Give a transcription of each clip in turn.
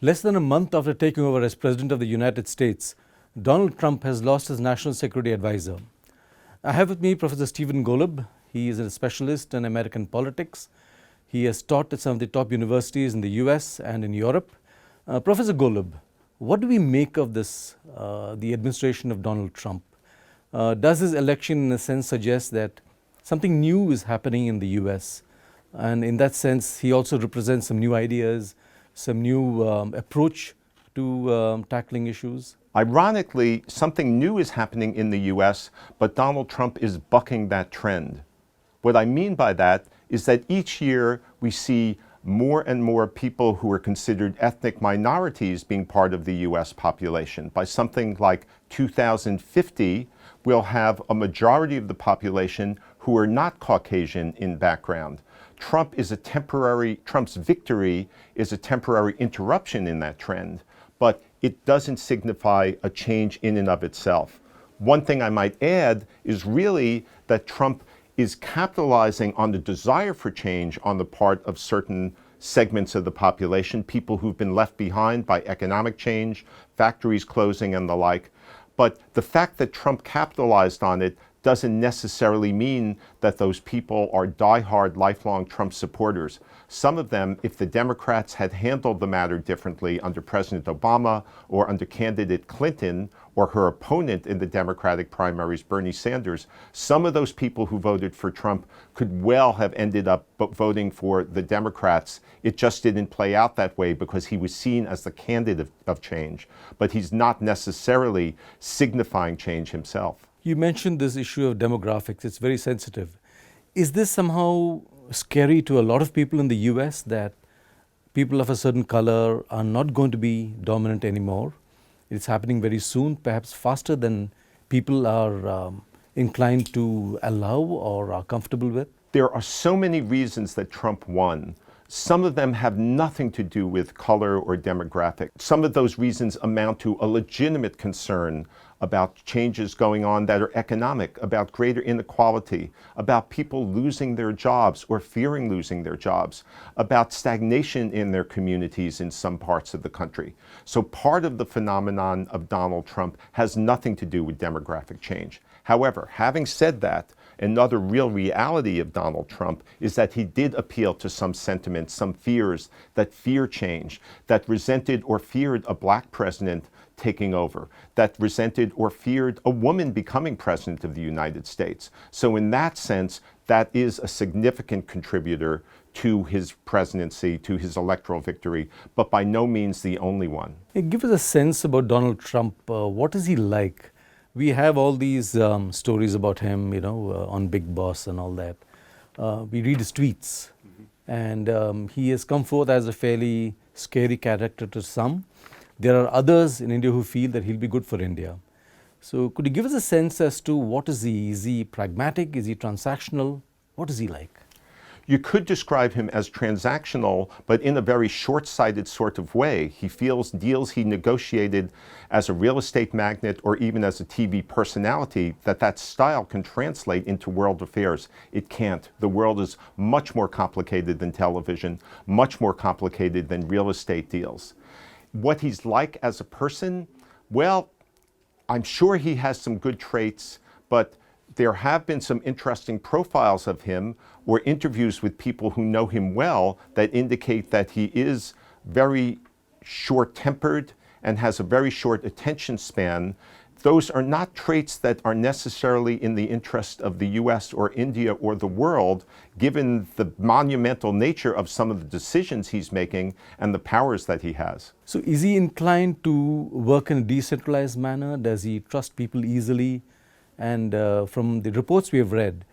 Less than a month after taking over as President of the United States, Donald Trump has lost his national security advisor. I have with me Professor Stephen Golub. He is a specialist in American politics. He has taught at some of the top universities in the US and in Europe. Professor Golub, what do we make of this, the administration of Donald Trump? Does his election in a sense suggest that something new is happening in the US? And in that sense, he also represents some new ideas, some new approach to tackling issues? Ironically, something new is happening in the US, but Donald Trump is bucking that trend. What I mean by that is that each year we see more and more people who are considered ethnic minorities being part of the US population. By something like 2050, we'll have a majority of the population who are not Caucasian in background. Trump's victory is a temporary interruption in that trend, but it doesn't signify a change in and of itself. One thing I might add is really that Trump is capitalizing on the desire for change on the part of certain segments of the population, people who've been left behind by economic change, factories closing and the like. But the fact that Trump capitalized on it doesn't necessarily mean that those people are diehard, lifelong Trump supporters. Some of them, if the Democrats had handled the matter differently under President Obama or under candidate Clinton or her opponent in the Democratic primaries, Bernie Sanders, some of those people who voted for Trump could well have ended up voting for the Democrats. It just didn't play out that way because he was seen as the candidate of change. But he's not necessarily signifying change himself. You mentioned this issue of demographics. It's very sensitive. Is this somehow scary to a lot of people in the US that people of a certain color are not going to be dominant anymore? It's happening very soon, perhaps faster than people are inclined to allow or are comfortable with? There are so many reasons that Trump won. Some of them have nothing to do with color or demographic. Some of those reasons amount to a legitimate concern about changes going on that are economic, about greater inequality, about people losing their jobs or fearing losing their jobs, about stagnation in their communities in some parts of the country. So part of the phenomenon of Donald Trump has nothing to do with demographic change. However, having said that, another real reality of Donald Trump is that he did appeal to some sentiments, some fears that fear change, that resented or feared a black president taking over, that resented or feared a woman becoming president of the United States. So in that sense, that is a significant contributor to his presidency, to his electoral victory, but by no means the only one. Give us a sense about Donald Trump. What is he like? We have all these stories about him, on Big Boss and all that. We read his tweets, and he has come forth as a fairly scary character to some. There are others in India who feel that he'll be good for India. So could you give us a sense as to what is he? Is he pragmatic? Is he transactional? What is he like? You could describe him as transactional, but in a very short-sighted sort of way. He feels deals he negotiated as a real estate magnate or even as a TV personality, that style can translate into world affairs. It can't. The world is much more complicated than television, much more complicated than real estate deals. What he's like as a person, well, I'm sure he has some good traits, but there have been some interesting profiles of him or interviews with people who know him well that indicate that he is very short-tempered and has a very short attention span. Those are not traits that are necessarily in the interest of the US or India or the world, given the monumental nature of some of the decisions he's making and the powers that he has. So is he inclined to work in a decentralized manner? Does he trust people easily? And from the reports we have read,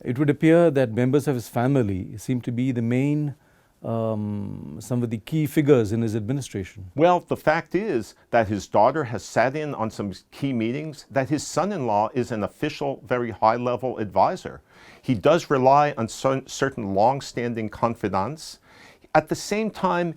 it would appear that members of his family seem to be the main, some of the key figures in his administration. Well, the fact is that his daughter has sat in on some key meetings, that his son-in-law is an official, very high-level advisor. He does rely on certain long-standing confidants. At the same time,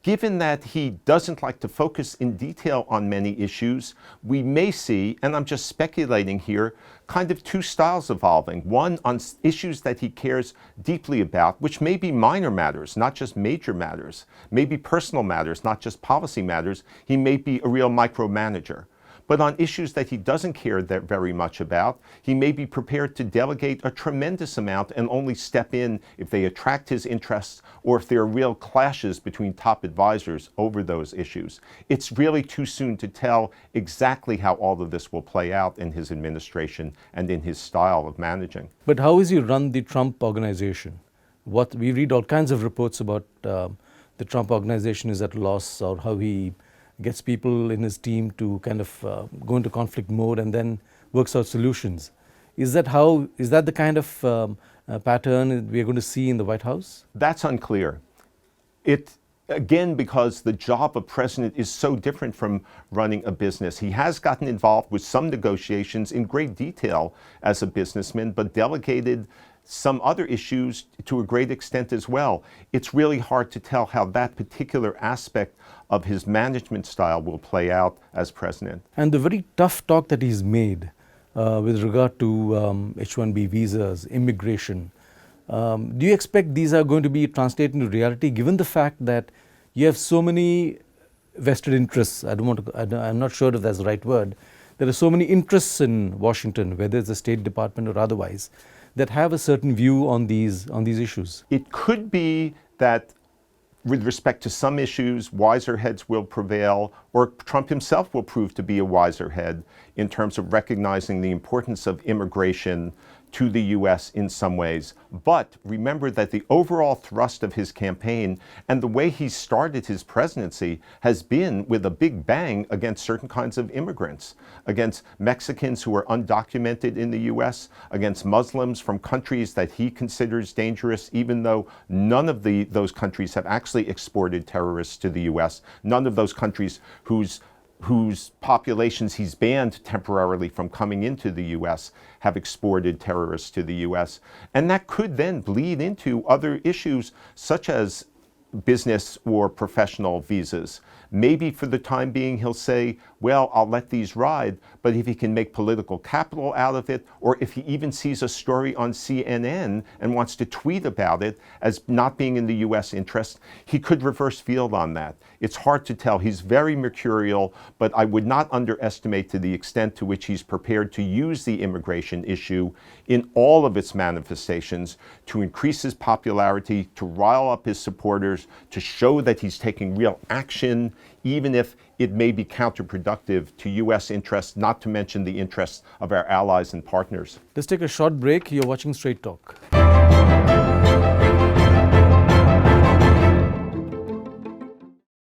given that he doesn't like to focus in detail on many issues, we may see, and I'm just speculating here, kind of two styles evolving. One on issues that he cares deeply about, which may be minor matters, not just major matters, maybe personal matters, not just policy matters. He may be a real micromanager. But on issues that he doesn't care that very much about, he may be prepared to delegate a tremendous amount and only step in if they attract his interests or if there are real clashes between top advisors over those issues. It's really too soon to tell exactly how all of this will play out in his administration and in his style of managing. But how is he run the Trump organization? We read all kinds of reports about the Trump organization is at a loss, or how he gets people in his team to kind of go into conflict mode and then works out solutions. Is that the kind of pattern we are going to see in the White House? That's unclear. Again, because the job of president is so different from running a business. He has gotten involved with some negotiations in great detail as a businessman, but delegated some other issues to a great extent as well. It's really hard to tell how that particular aspect of his management style will play out as president. And the very tough talk that he's made with regard to H-1B visas, immigration, do you expect these are going to be translated into reality, given the fact that you have so many vested interests? I'm not sure if that's the right word. There are so many interests in Washington, whether it's the State Department or otherwise, that have a certain view on these issues. It could be that with respect to some issues, wiser heads will prevail, or Trump himself will prove to be a wiser head in terms of recognizing the importance of immigration to the U.S. in some ways. But remember that the overall thrust of his campaign and the way he started his presidency has been with a big bang against certain kinds of immigrants, against Mexicans who are undocumented in the U.S., against Muslims from countries that he considers dangerous, even though none of those countries have actually exported terrorists to the U.S., none of those countries whose populations he's banned temporarily from coming into the U.S. have exported terrorists to the U.S. And that could then bleed into other issues such as business or professional visas. Maybe for the time being he'll say, well, I'll let these ride, but if he can make political capital out of it, or if he even sees a story on CNN and wants to tweet about it as not being in the U.S. interest, he could reverse field on that. It's hard to tell. He's very mercurial, but I would not underestimate to the extent to which he's prepared to use the immigration issue in all of its manifestations to increase his popularity, to rile up his supporters, to show that he's taking real action, even if it may be counterproductive to U.S. interests, not to mention the interests of our allies and partners. Let's take a short break. You're watching Straight Talk.